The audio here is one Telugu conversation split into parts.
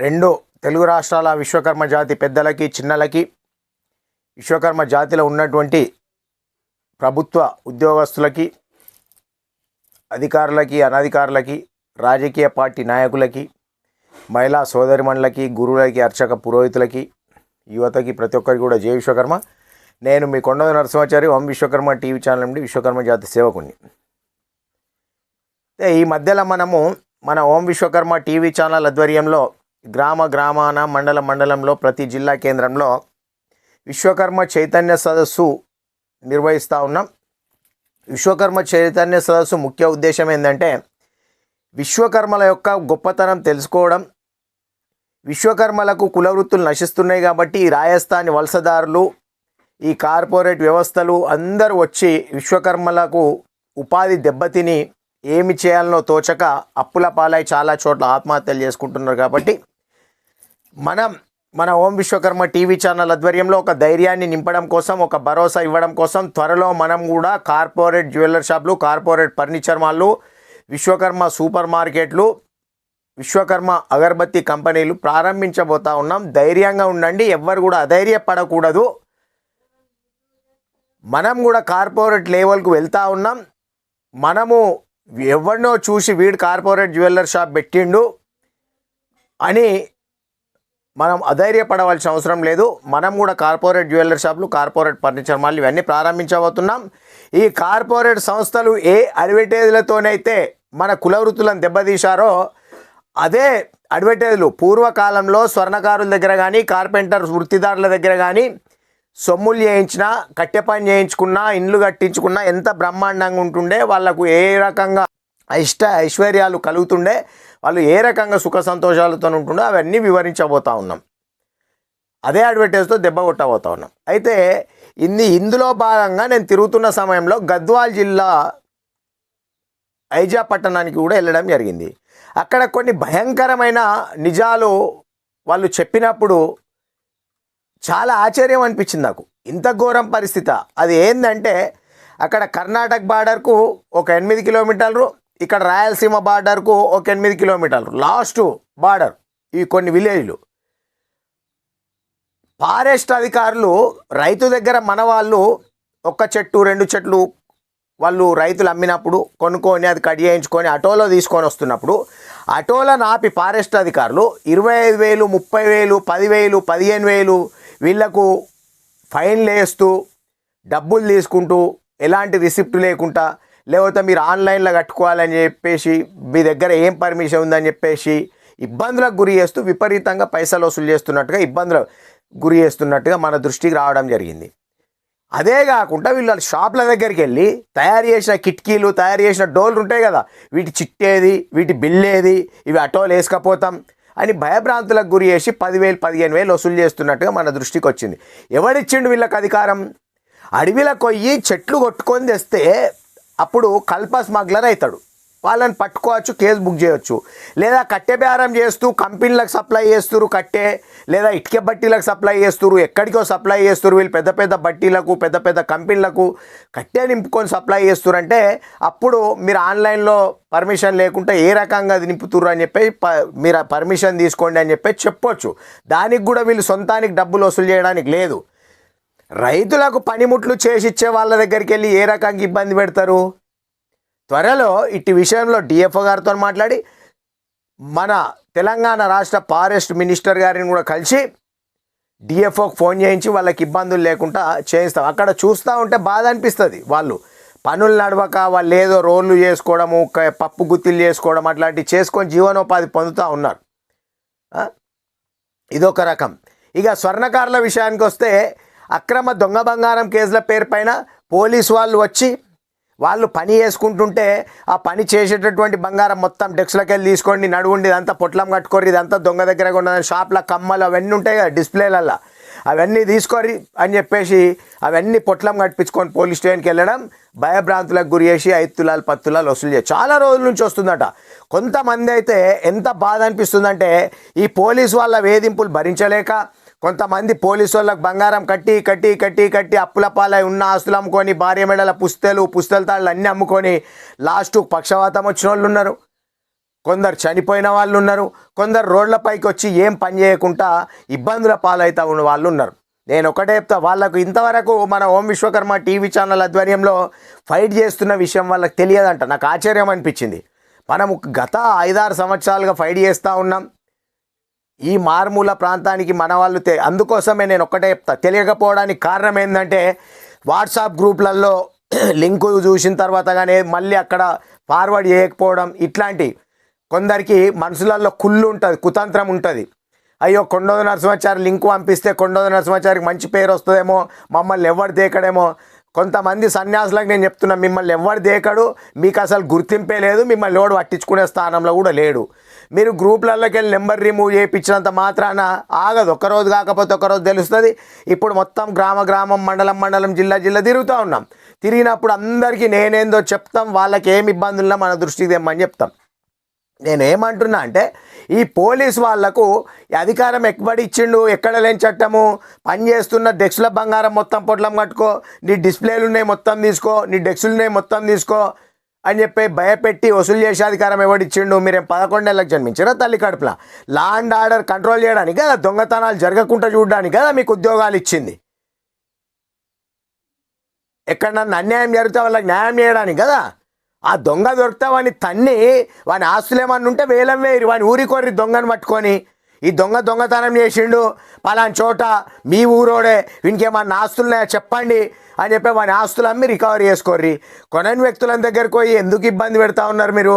రెండు తెలుగు రాష్ట్రాల విశ్వకర్మ జాతి పెద్దలకి చిన్నలకి విశ్వకర్మ జాతిలో ఉన్నటువంటి ప్రభుత్వ ఉద్యోగస్తులకి అధికారులకి అనధికారులకి రాజకీయ పార్టీ నాయకులకి మహిళా సోదరిమణులకి గురువులకి అర్చక పురోహితులకి యువతకి ప్రతి ఒక్కరికి కూడా జై విశ్వకర్మ. నేను మీ కొండ నరసింహాచారి ఓం విశ్వకర్మ టీవీ ఛానల్ నుండి విశ్వకర్మ జాతి సేవకుని. ఈ మధ్యలో మన ఓం విశ్వకర్మ టీవీ ఛానల్ ఆధ్వర్యంలో గ్రామాన మండలంలో ప్రతి జిల్లా కేంద్రంలో విశ్వకర్మ చైతన్య సదస్సు నిర్వహిస్తూ ఉన్నాం. విశ్వకర్మ చైతన్య సదస్సు ముఖ్య ఉద్దేశం ఏంటంటే విశ్వకర్మల యొక్క గొప్పతనం తెలుసుకోవడం. విశ్వకర్మలకు కులవృత్తులు నశిస్తున్నాయి కాబట్టి ఈ రాజస్థాన్ వలసదారులు, ఈ కార్పొరేట్ వ్యవస్థలు అందరూ వచ్చి విశ్వకర్మలకు ఉపాధి దెబ్బతిని ఏమి చేయాలనో తోచక అప్పుల పాలై చాలా చోట్ల ఆత్మహత్యలు చేసుకుంటున్నారు. కాబట్టి మన ఓం విశ్వకర్మ టీవీ ఛానల్ ఆధ్వర్యంలో ఒక ధైర్యాన్ని నింపడం కోసం, ఒక భరోసా ఇవ్వడం కోసం త్వరలో మనం కూడా కార్పొరేట్ జ్యువెలర్ షాపులు, కార్పొరేట్ ఫర్నిచర్ మాల్లు, విశ్వకర్మ సూపర్ మార్కెట్లు, విశ్వకర్మ అగరబత్తి కంపెనీలు ప్రారంభించబోతా ఉన్నాం. ధైర్యంగా ఉండండి, ఎవ్వరు కూడా అధైర్యపడకూడదు. మనం కూడా కార్పొరేట్ లెవెల్కు వెళ్తూ ఉన్నాం. మనము ఎవరినో చూసి వీడు కార్పొరేట్ జ్యువెలర్ షాప్ పెట్టిండు అని మనం అధైర్యపడవలసిన అవసరం లేదు. మనం కూడా కార్పొరేట్ జ్యువెలర్ షాపులు, కార్పొరేట్ ఫర్నిచర్ మాల్ ఇవన్నీ ప్రారంభించబోతున్నాం. ఈ కార్పొరేట్ సంస్థలు ఏ అడ్వర్టైజ్లతోనైతే మన కులవృత్తులను దెబ్బతీశారో అదే అడ్వర్టైజ్లు పూర్వకాలంలో స్వర్ణకారుల దగ్గర కానీ, కార్పెంటర్ వృత్తిదారుల దగ్గర కానీ సొమ్ములు చేయించినా, కట్టె పని చేయించుకున్నా, ఇండ్లు కట్టించుకున్నా ఎంత బ్రహ్మాండంగా ఉంటుండే, వాళ్ళకు ఏ రకంగా ఐశ్వర్యాలు కలుగుతుండే, వాళ్ళు ఏ రకంగా సుఖ సంతోషాలతో ఉంటుండే అవన్నీ వివరించబోతూ ఉన్నాం. అదే అడ్వర్టైజ్తో దెబ్బ కొట్టబోతా ఉన్నాం. అయితే ఇందులో భాగంగా నేను తిరుగుతున్న సమయంలో గద్వాల్ జిల్లా ఐజా పట్టణానికి కూడా వెళ్ళడం జరిగింది. అక్కడ కొన్ని భయంకరమైన నిజాలు వాళ్ళు చెప్పినప్పుడు చాలా ఆశ్చర్యం అనిపించింది నాకు. ఇంత ఘోరం పరిస్థితి. అది ఏంటంటే అక్కడ కర్ణాటక బార్డర్కు ఒక 8 కిలోమీటర్లు, ఇక్కడ రాయలసీమ బార్డర్కు ఒక 8 కిలోమీటర్లు లాస్ట్ బార్డర్ ఈ కొన్ని విలేజ్లు. ఫారెస్ట్ అధికారులు రైతు దగ్గర మన వాళ్ళు ఒక చెట్టు 2 చెట్లు వాళ్ళు రైతులు అమ్మినప్పుడు కొనుక్కొని అది కట్ చేయించుకొని ఆటోలో తీసుకొని వస్తున్నప్పుడు ఆటోలను ఆపి ఫారెస్ట్ అధికారులు 25,000, 30,000, 10,000, 15,000 వీళ్లకు ఫైన్లు వేస్తూ డబ్బులు తీసుకుంటూ ఎలాంటి రిసిప్ట్ లేకుండా, లేకపోతే మీరు ఆన్లైన్లో కట్టుకోవాలని చెప్పేసి మీ దగ్గర ఏం పర్మిషన్ ఉందని చెప్పేసి ఇబ్బందులకు గురి చేస్తూ విపరీతంగా పైసలు వసూలు చేస్తున్నట్టుగా, ఇబ్బందులకు గురి చేస్తున్నట్టుగా మన దృష్టికి రావడం జరిగింది. అదే కాకుండా వీళ్ళ షాప్ల దగ్గరికి వెళ్ళి తయారు చేసిన కిటికీలు, తయారు చేసిన డోర్లు ఉంటాయి కదా, వీటి చిట్టేది, వీటి బిల్లేది, ఇవి ఆటోలు వేసుకపోతాం అని భయభ్రాంతులకు గురి చేసి 10,000, 15,000 వసూలు చేస్తున్నట్టుగా మన దృష్టికి వచ్చింది. ఎవరిచ్చిండు వీళ్ళకి అధికారం? అడవిలో కొయ్యి చెట్లు కొట్టుకొని తెస్తే అప్పుడు కల్ప స్మగ్లర్ అవుతాడు, వాళ్ళని పట్టుకోవచ్చు, కేసు బుక్ చేయవచ్చు. లేదా కట్టె బేరం చేస్తూ కంపెనీలకు సప్లై చేస్తున్నారు కట్టె, లేదా ఇటుక బట్టీలకు సప్లై చేస్తున్నారు, ఎక్కడికో సప్లై చేస్తున్నారు. వీళ్ళు పెద్ద పెద్ద బట్టీలకు, పెద్ద పెద్ద కంపెనీలకు కట్టె నింపుకొని సప్లై చేస్తున్నారంటే అప్పుడు మీరు ఆన్లైన్లో పర్మిషన్ లేకుండా ఏ రకంగా అది నింపుతున్నారు అని చెప్పి మీరు పర్మిషన్ తీసుకోండి అని చెప్పి చెప్పొచ్చు. దానికి కూడా వీళ్ళు సొంతానికి డబ్బులు వసూలు చేయడానికి లేదు. రైతులకు పనిముట్లు చేసిచ్చే వాళ్ళ దగ్గరికి వెళ్ళి ఏ రకంగా ఇబ్బంది పెడతారు? త్వరలో ఇట్టి విషయంలో డిఎఫ్ఓ గారితో మాట్లాడి మన తెలంగాణ రాష్ట్ర ఫారెస్ట్ మినిస్టర్ గారిని కూడా కలిసి డిఎఫ్ఓకి ఫోన్ చేయించి వాళ్ళకి ఇబ్బందులు లేకుండా చేయిస్తాం. అక్కడ చూస్తూ ఉంటే బాధ అనిపిస్తుంది. వాళ్ళు పనులు నడవక వాళ్ళు ఏదో రోళ్ళు చేసుకోవడము, పప్పు గుత్తిలు చేసుకోవడం అట్లాంటివి చేసుకొని జీవనోపాధి పొందుతూ ఉన్నారు. ఇదొక రకం. ఇక స్వర్ణకారుల విషయానికి వస్తే అక్రమ దొంగ బంగారం కేసుల పేరు పైన పోలీసు వాళ్ళు వచ్చి వాళ్ళు పని చేసుకుంటుంటే ఆ పని చేసేటటువంటి బంగారం మొత్తం డెస్క్లోకి వెళ్ళి తీసుకోండి, నడువుండి ఇదంతా పొట్లం కట్టుకోరు, ఇదంతా దొంగ దగ్గర ఉన్నదని షాప్ల కమ్మలు అవన్నీ ఉంటాయి కదా డిస్ప్లేలల్లో, అవన్నీ తీసుకోరి అని చెప్పేసి అవన్నీ పొట్లం కట్టించుకొని పోలీస్ స్టేషన్కి వెళ్ళడం, భయభ్రాంతులకు గురి చేసి 5 తులాలు 10 తులాలు వసూలు చేసి చాలా రోజుల నుంచి వస్తుందట. కొంతమంది అయితే ఎంత బాధ అనిపిస్తుందంటే ఈ పోలీసు వాళ్ళ వేధింపులు భరించలేక కొంతమంది పోలీసు వాళ్ళకు బంగారం కట్టి కట్టి కట్టి కట్టి అప్పుల పాలై ఉన్న ఆస్తులు అమ్ముకొని, భార్య మెడల పుస్తలు తాళ్ళు అన్నీ అమ్ముకొని లాస్ట్ పక్షవాతం వచ్చిన వాళ్ళు ఉన్నారు. కొందరు చనిపోయిన వాళ్ళు ఉన్నారు, కొందరు రోడ్లపైకి వచ్చి ఏం పని చేయకుండా ఇబ్బందుల పాలవుతా ఉన్న వాళ్ళు ఉన్నారు. నేను ఒకటే చెప్తా, వాళ్ళకు ఇంతవరకు మన ఓం విశ్వకర్మ టీవీ ఛానల్ ఆధ్వర్యంలో ఫైట్ చేస్తున్న విషయం వాళ్ళకి తెలియదంట. నాకు ఆశ్చర్యం అనిపించింది. మనం గత 5-6 సంవత్సరాలుగా ఫైట్ చేస్తూ ఉన్నాం ఈ మారుమూల ప్రాంతానికి మన వాళ్ళు. అందుకోసమే నేను ఒక్కటే చెప్తా, తెలియకపోవడానికి కారణం ఏంటంటే వాట్సాప్ గ్రూప్లలో లింకు చూసిన తర్వాత కానీ మళ్ళీ అక్కడ ఫార్వర్డ్ చేయకపోవడం, ఇట్లాంటి కొందరికి మనసులలో కుళ్ళు ఉంటుంది, కుతంత్రం ఉంటుంది. అయ్యో కొండోద నరసింహాచారి లింకు పంపిస్తే కొండోద నరసింహాచారికి మంచి పేరు వస్తుందేమో, మమ్మల్ని ఎవరు దేకడేమో. కొంతమంది సన్యాసులకు నేను చెప్తున్నా, మిమ్మల్ని ఎవరు దేకడు, మీకు అసలు గుర్తింపే లేదు, మిమ్మల్ని ఎవడు పట్టించుకునే స్థానంలో కూడా లేడు. మీరు గ్రూప్లలోకి వెళ్ళి నెంబర్ రిమూవ్ చేయించినంత మాత్రాన ఆగదు, ఒక్కరోజు కాకపోతే ఒకరోజు తెలుస్తుంది. ఇప్పుడు మొత్తం గ్రామం మండలం జిల్లా తిరుగుతూ ఉన్నాం. తిరిగినప్పుడు అందరికీ నేనేందో చెప్తాం, వాళ్ళకి ఏమి ఇబ్బందులున్నా మన దృష్టికి తెమ్మని చెప్తాం. నేనేమంటున్నా అంటే ఈ పోలీస్ వాళ్లకు అధికారం ఎక్కబడి ఇచ్చిండు, ఎక్కడ లేని చట్టము. పని చేస్తున్న డెస్క్ల బంగారం మొత్తం పొట్లం కట్టుకో, నీ డిస్ప్లేలు ఉన్నాయి మొత్తం తీసుకో, నీ డెస్క్లు ఉన్నాయి మొత్తం తీసుకో అని చెప్పి భయపెట్టి వసూలు చేసే అధికారం ఎవడిచ్చిండు? మీరేం 11 ఏళ్ళకి జన్మించారా తల్లి కడుపుల? లా అండ్ ఆర్డర్ కంట్రోల్ చేయడానికి కదా, దొంగతనాలు జరగకుండా చూడడానికి కదా మీకు ఉద్యోగాలు ఇచ్చింది. ఎక్కడన్నా అన్యాయం జరిగితే వాళ్ళకి న్యాయం చేయడానికి కదా. ఆ దొంగ దొరికితే వాడిని తన్ని, వాని ఆస్తులు ఏమన్నా ఉంటే వేలం వేయరు, వాని ఊరికొర్రి దొంగను పట్టుకొని ఈ దొంగతనం చేసిండు పలాని చోట, మీ ఊరోడే, వీనికేమన్నా ఆస్తులున్నాయో చెప్పండి అని చెప్పి వాని ఆస్తులు అమ్మి రికవరీ చేసుకోర్రి. కొనని వ్యక్తుల దగ్గరికి పోయి ఎందుకు ఇబ్బంది పెడతా ఉన్నారు మీరు?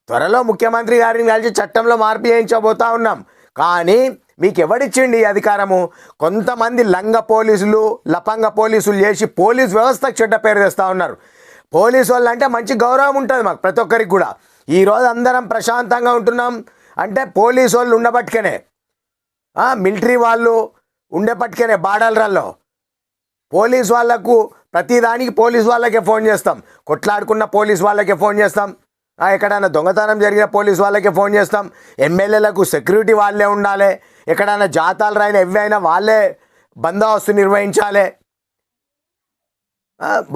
త్వరలో ముఖ్యమంత్రి గారిని కలిసి చట్టంలో మార్పు చేయించబోతా ఉన్నాం. కానీ మీకు ఎవడిచ్చిండి ఈ అధికారము? కొంతమంది లంగ పోలీసులు, లపంగ పోలీసులు చేసి పోలీస్ వ్యవస్థకు చెడ్డ పేరు తెస్తూ ఉన్నారు. పోలీసు వాళ్ళు అంటే మంచి గౌరవం ఉంటుంది మాకు ప్రతి ఒక్కరికి కూడా. ఈరోజు అందరం ప్రశాంతంగా ఉంటున్నాం అంటే పోలీసు వాళ్ళు ఉండబట్టుకనే, మిలిటరీ వాళ్ళు ఉండేపట్టుకనే. బార్డర్లలో పోలీసు వాళ్ళకు ప్రతిదానికి పోలీసు వాళ్ళకే ఫోన్ చేస్తాం, కొట్లాడుకున్న పోలీసు వాళ్ళకే ఫోన్ చేస్తాం, ఎక్కడైనా దొంగతనం జరిగిన పోలీసు వాళ్ళకే ఫోన్ చేస్తాం. ఎమ్మెల్యేలకు సెక్యూరిటీ వాళ్ళే ఉండాలి, ఎక్కడైనా జాతాలు రాయిన ఎవైనా వాళ్ళే బందోబస్తు నిర్వహించాలి.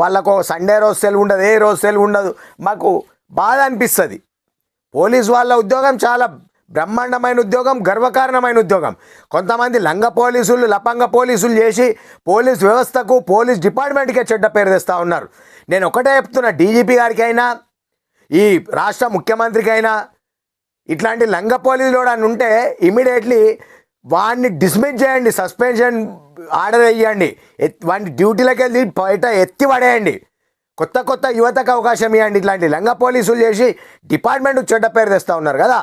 వాళ్ళకు సండే రోజు సెలవు ఉండదు, ఏ రోజు సెలవు ఉండదు. మాకు బాధ అనిపిస్తుంది. పోలీసు వాళ్ళ ఉద్యోగం చాలా బ్రహ్మాండమైన ఉద్యోగం, గర్వకారణమైన ఉద్యోగం. కొంతమంది లంగ పోలీసులు, లపంగ పోలీసులు చేసి పోలీస్ వ్యవస్థకు, పోలీస్ డిపార్ట్మెంట్కే చెడ్డ పేరు తెస్తూ ఉన్నారు. నేను ఒకటే చెప్తున్నా, డీజీపీ గారికైనా ఈ రాష్ట్ర ముఖ్యమంత్రికైనా ఇట్లాంటి లంగ పోలీసులు కూడా ఉంటే ఇమీడియట్లీ వాడిని డిస్మిస్ చేయండి, సస్పెన్షన్ ఆర్డర్ వేయండి, వాడిని డ్యూటీలోకి వెళ్ళి బయట ఎత్తి పడేయండి. కొత్త యువతకు అవకాశం ఇవ్వండి. ఇట్లాంటి లంగ పోలీసులు చేసి డిపార్ట్మెంట్కి చెడ్డ పేరు తెస్తూ ఉన్నారు కదా.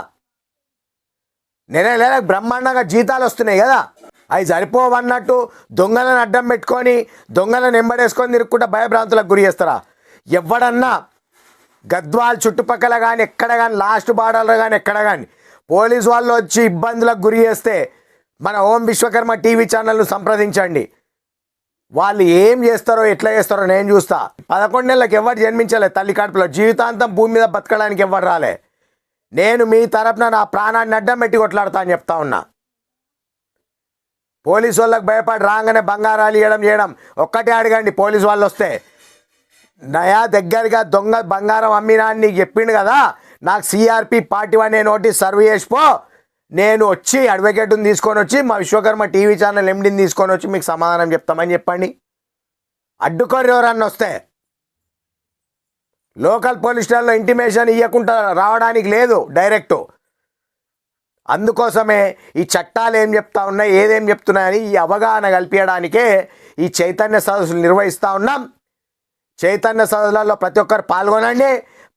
నెల బ్రహ్మాండంగా జీతాలు వస్తున్నాయి కదా, అవి సరిపోవన్నట్టు దొంగలను అడ్డం పెట్టుకొని దొంగలను ఎంబడేసుకొని తిరుక్కుంటా భయభ్రాంతులకు గురి చేస్తారా? ఎవడన్నా గద్వాల్ చుట్టుపక్కల కానీ ఎక్కడ కానీ, లాస్ట్ బార్డర్లో కానీ ఎక్కడ కానీ పోలీసు వాళ్ళు వచ్చి ఇబ్బందులకు గురి చేస్తే మన ఓం విశ్వకర్మ టీవీ ఛానల్ను సంప్రదించండి. వాళ్ళు ఏం చేస్తారో ఎట్లా చేస్తారో నేను చూస్తా. 11 ఏళ్ళకి ఎవరు జన్మించలే తల్లి కడుపులో, జీవితాంతం భూమి మీద బతకడానికి ఎవరు రాలే. నేను మీ తరపున నా ప్రాణాన్ని అడ్డం పెట్టి కొట్లాడతా అని చెప్తా ఉన్నా. పోలీసు వాళ్ళకి భయపడి రాగానే బంగారాలు చేయడం ఒక్కటే అడగండి. పోలీసు వాళ్ళు వస్తే నయా దగ్గరగా దొంగ బంగారం అమ్మినా అని నీకు చెప్పిండు కదా, నాకు సిఆర్పి పార్టీ 1 నోటీస్ సర్వ్ చేసిపో, నేను వచ్చి అడ్వకేట్ని తీసుకొని వచ్చి మా విశ్వకర్మ టీవీ ఛానల్ ఎండిని తీసుకొని వచ్చి మీకు సమాధానం చెప్తామని చెప్పండి. అడ్డుకోరు ఎవరన్నా వస్తే. లోకల్ పోలీస్ స్టేషన్లో ఇంటిమేషన్ ఇవ్వకుండా రావడానికి లేదు డైరెక్టు. అందుకోసమే ఈ చట్టాలు ఏం చెప్తా ఉన్నాయి, ఏదేం చెప్తున్నాయని ఈ అవగాహన కల్పించడానికే ఈ చైతన్య సదస్సులు నిర్వహిస్తూ ఉన్నాం. చైతన్య సదస్సులలో ప్రతి ఒక్కరు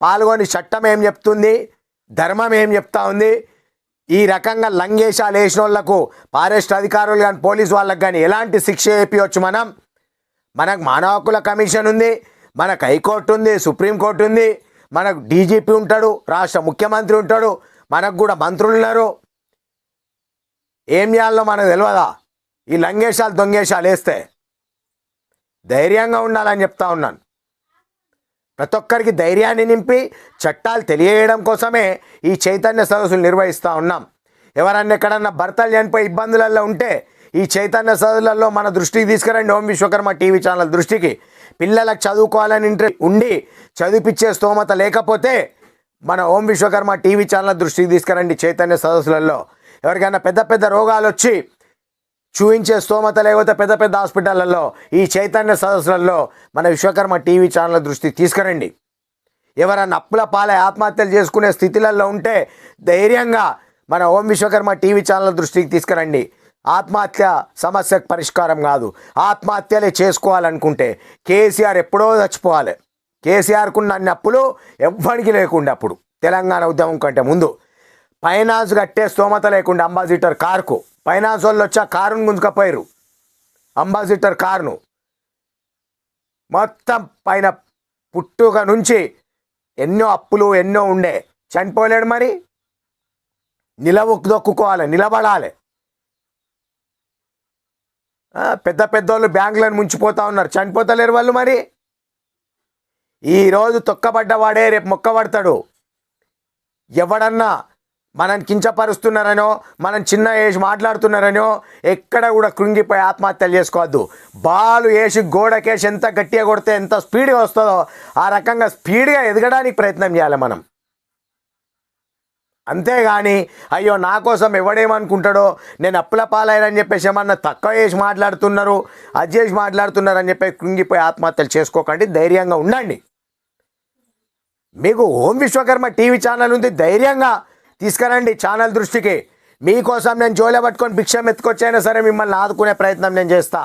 పాల్గొని చట్టం ఏం చెప్తుంది, ధర్మం ఏం చెప్తా ఉంది, ఈ రకంగా లంగేషాలు వేసిన వాళ్లకు ఫారెస్ట్ అధికారులు కానీ పోలీసు వాళ్ళకి కానీ ఎలాంటి శిక్ష వేయవచ్చు. మనకు మానవ హక్కుల కమిషన్ ఉంది, మనకు హైకోర్టు ఉంది, సుప్రీంకోర్టు ఉంది, మనకు డీజీపీ ఉంటాడు, రాష్ట్ర ముఖ్యమంత్రి ఉంటాడు, మనకు కూడా మంత్రులు ఉన్నారు. ఏం చేయాలో మనకు తెలియదా? ఈ లంగేషాలు దొంగేషాలు వేస్తే ధైర్యంగా ఉండాలని చెప్తా ఉన్నాను. ప్రతి ఒక్కరికి ధైర్యాన్ని నింపి చట్టాలు తెలియజేయడం కోసమే ఈ చైతన్య సదస్సులు నిర్వహిస్తూ ఉన్నాం. ఎవరన్నా ఎక్కడన్నా భర్తలు చనిపోయి ఇబ్బందులలో ఉంటే ఈ చైతన్య సదస్సులలో మన దృష్టికి తీసుకురండి. ఓం విశ్వకర్మ టీవీ ఛానల్ దృష్టికి. పిల్లలకు చదువుకోవాలని ఉండి చదివిపించే స్తోమత లేకపోతే మన ఓం విశ్వకర్మ టీవీ ఛానల్ దృష్టికి తీసుకురండి. చైతన్య సదస్సులలో ఎవరికైనా పెద్ద పెద్ద రోగాలు వచ్చి చూయించే స్తోమత లేకపోతే పెద్ద పెద్ద హాస్పిటళ్ళల్లో ఈ చైతన్య సదస్సులలో మన విశ్వకర్మ టీవీ ఛానల్ దృష్టికి తీసుకురండి. ఎవరైనా అప్పుల పాలై ఆత్మహత్యలు చేసుకునే స్థితిలలో ఉంటే ధైర్యంగా మన ఓం విశ్వకర్మ టీవీ ఛానల్ దృష్టికి తీసుకురండి. ఆత్మహత్య సమస్యకు పరిష్కారం కాదు. ఆత్మహత్యలే చేసుకోవాలనుకుంటే కేసీఆర్ ఎప్పుడో చచ్చిపోవాలి. కేసీఆర్కున్న అన్ని అప్పులు ఎవ్వడికి లేకుండా అప్పుడు తెలంగాణ ఉద్యమం కంటే ముందు ఫైనాన్స్ కట్టే స్తోమత లేకుండా అంబాసిడర్ కారుకు ఫైనాన్స్ వాళ్ళు వచ్చి ఆ కారును గుంజుకపోయారు. అంబాసిడర్ కారును మొత్తం పైన పుట్టుక నుంచి ఎన్నో అప్పులు ఎన్నో ఉండే చనిపోలేడు. మరి దొక్కుకోవాలి, నిలబడాలి. పెద్ద పెద్దోళ్ళు బ్యాంకులను ముంచిపోతూ ఉన్నారు, చనిపోతలేరు వాళ్ళు. మరి ఈరోజు తొక్కబడ్డవాడే రేపు మొక్కబడతాడు. ఎవడన్నా మనం కించపరుస్తున్నారనో మనం చిన్న ఏజ్ మాట్లాడుతున్నారనో ఎక్కడ కూడా కృంగిపోయి ఆత్మహత్యలు చేసుకోవద్దు. బాలు వేసి గోడకేసి ఎంత గట్టిగా కొడితే ఎంత స్పీడ్గా వస్తుందో ఆ రకంగా స్పీడ్గా ఎదగడానికి ప్రయత్నం చేయాలి మనం. అంతేగాని అయ్యో నా కోసం ఎవడేమనుకుంటాడో, నేను అప్పుల పాలైనని చెప్పేసి ఏమన్నా తక్కువ చేసి మాట్లాడుతున్నారు, అది చేసి మాట్లాడుతున్నారు అని చెప్పి కృంగిపోయి ఆత్మహత్యలు చేసుకోకండి. ధైర్యంగా ఉండండి. మీకు ఓం విశ్వకర్మ టీవీ ఛానల్ ఉంది, ధైర్యంగా తీసుకురండి ఛానల్ దృష్టికి. మీకోసం నేను జోలే పట్టుకొని భిక్షం ఎత్తుకొచ్చైనా సరే మిమ్మల్ని ఆదుకునే ప్రయత్నం నేను చేస్తా.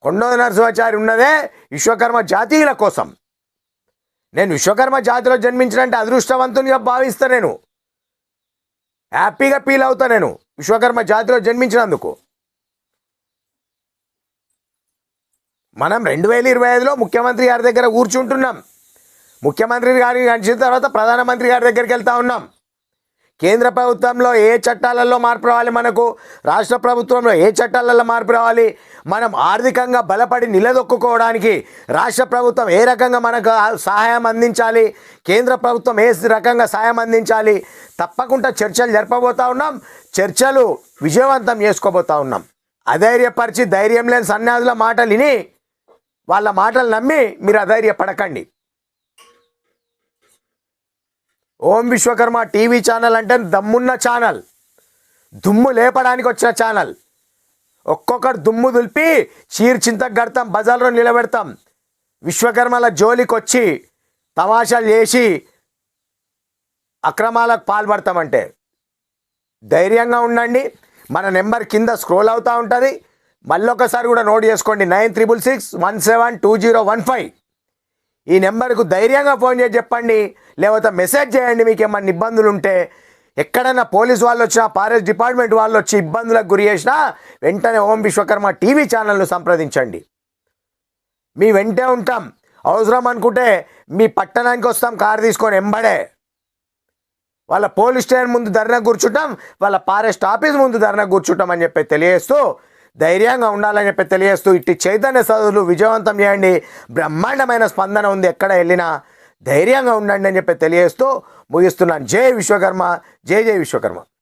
కొండోద నరసింహాచారి ఉన్నదే విశ్వకర్మ జాతీయుల కోసం. నేను విశ్వకర్మ జాతిలో జన్మించినంటే అదృష్టవంతునిగా భావిస్తా. నేను హ్యాపీగా ఫీల్ అవుతా నేను విశ్వకర్మ జాతిలో జన్మించినందుకు. మనం 2025లో ముఖ్యమంత్రి గారి దగ్గర కూర్చుంటున్నాం. ముఖ్యమంత్రి గారిని కలిసిన తర్వాత ప్రధానమంత్రి గారి దగ్గరికి వెళ్తూ ఉన్నాం. కేంద్ర ప్రభుత్వంలో ఏ చట్టాలలో మార్పు రావాలి, మనకు రాష్ట్ర ప్రభుత్వంలో ఏ చట్టాలలో మార్పు రావాలి, మనం ఆర్థికంగా బలపడి నిలదొక్కుకోవడానికి రాష్ట్ర ప్రభుత్వం ఏ రకంగా మనకు సహాయం అందించాలి, కేంద్ర ప్రభుత్వం ఏ రకంగా సహాయం అందించాలి, తప్పకుండా చర్చలు జరపబోతూ ఉన్నాం. చర్చలు విజయవంతం చేసుకోబోతూ ఉన్నాం. అధైర్యపరిచి ధైర్యం లేని సన్యాసుల మాటలు విని వాళ్ళ మాటలు నమ్మి మీరు అధైర్యపడకండి. ఓం విశ్వకర్మ టీవీ ఛానల్ అంటే దమ్మున్న ఛానల్, దుమ్ము లేపడానికి వచ్చిన ఛానల్. ఒక్కొక్కరు దుమ్ము దులిపి చీర్చింతకు కడతాం, బజార్లో నిలబెడతాం. విశ్వకర్మల జోలికి వచ్చి తమాషాలు చేసి అక్రమాలకు పాల్పడతామంటే ధైర్యంగా ఉండండి. మన నెంబర్ కింద స్క్రోల్ అవుతూ ఉంటుంది. మళ్ళొకసారి కూడా నోట్ చేసుకోండి, 9666172015. ఈ నెంబర్కు ధైర్యంగా ఫోన్ చేసి చెప్పండి, లేకపోతే మెసేజ్ చేయండి. మీకు ఏమన్నా ఇబ్బందులు ఉంటే, ఎక్కడైనా పోలీసు వాళ్ళు వచ్చినా, ఫారెస్ట్ డిపార్ట్మెంట్ వాళ్ళు వచ్చి ఇబ్బందులకు గురి చేసినా వెంటనే ఓం విశ్వకర్మ టీవీ ఛానల్ను సంప్రదించండి. మీ వెంటే ఉంటాం. అవసరం అనుకుంటే మీ పట్టణానికి వస్తాం కారు తీసుకొని ఎంబడే. వాళ్ళ పోలీస్ స్టేషన్ ముందు ధర్నా కూర్చుంటాం, వాళ్ళ ఫారెస్ట్ ఆఫీస్ ముందు ధర్నా కూర్చుంటాం అని చెప్పి తెలియజేస్తూ, ధైర్యంగా ఉండాలని చెప్పి తెలియజేస్తూ ఇట్టి చైతన్య సదస్సులు విజయవంతం చేయండి. బ్రహ్మాండమైన స్పందన ఉంది, ఎక్కడ వెళ్ళినా ధైర్యంగా ఉండండి అని చెప్పి తెలియజేస్తూ ముగిస్తున్నాను. జై విశ్వకర్మ, జై జై విశ్వకర్మ.